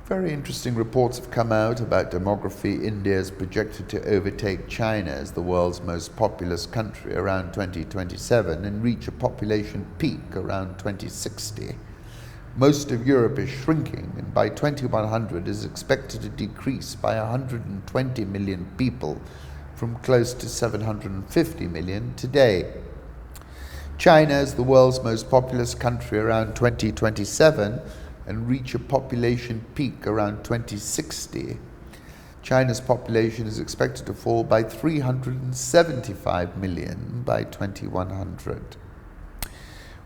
Very interesting reports have come out about demography. India is projected to overtake China as the world's most populous country around 2027 and reach a population peak around 2060. Most of Europe is shrinking, and by 2100 is expected to decrease by 120 million people from close to 750 million today. China is the world's most populous country around 2027 and reach a population peak around 2060. China's population is expected to fall by 375 million by 2100.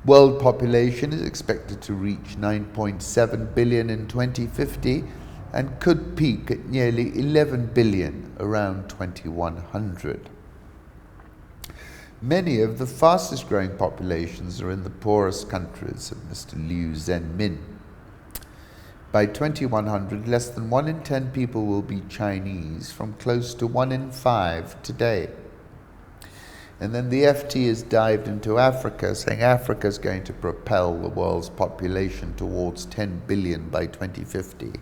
World population is expected to reach 9.7 billion in 2050 and could peak at nearly 11 billion around 2100. Many of the fastest growing populations are in the poorest countries, said Mr. Liu Zhenmin. By 2100, less than 1 in 10 people will be Chinese, from close to 1 in 5 today. And then the FT has dived into Africa, saying Africa is going to propel the world's population towards 10 billion by 2050,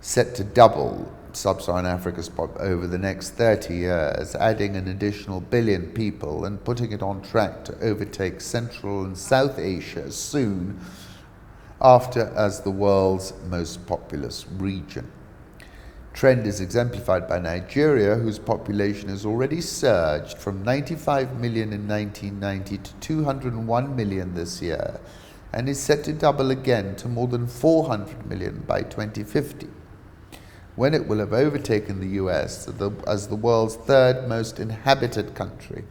set to double sub-Saharan Africa's over the next 30 years, adding an additional billion people and putting it on track to overtake Central and South Asia soon after as the world's most populous region. Trend is exemplified by Nigeria, whose population has already surged from 95 million in 1990 to 201 million this year, and is set to double again to more than 400 million by 2050, when it will have overtaken the US as the world's third most inhabited country.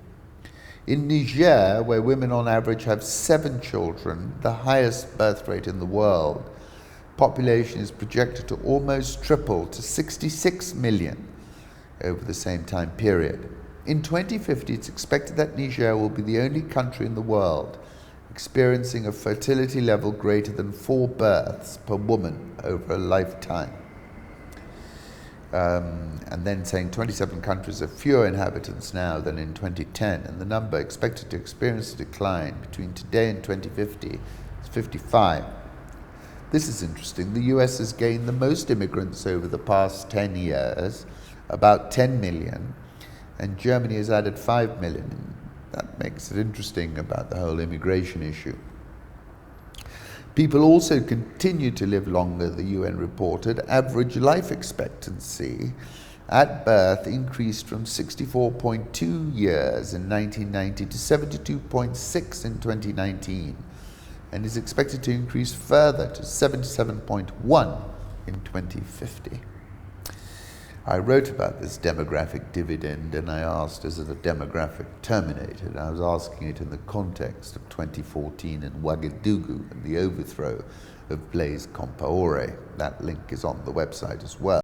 In Niger, where women on average have 7 children, the highest birth rate in the world, population is projected to almost triple to 66 million over the same time period. In 2050, it's expected that Niger will be the only country in the world experiencing a fertility level greater than 4 births per woman over a lifetime. And then saying 27 countries have fewer inhabitants now than in 2010, and the number expected to experience a decline between today and 2050 is 55. This is interesting. The US has gained the most immigrants over the past 10 years, about 10 million, and Germany has added 5 million. That makes it interesting about the whole immigration issue. People also continue to live longer, the UN reported. Average life expectancy at birth increased from 64.2 years in 1990 to 72.6 in 2019, and is expected to increase further to 77.1 in 2050. I wrote about this demographic dividend, and I asked, is it a demographic terminator? And I was asking it in the context of 2014 in Ouagadougou and the overthrow of Blaise Compaoré. That link is on the website as well.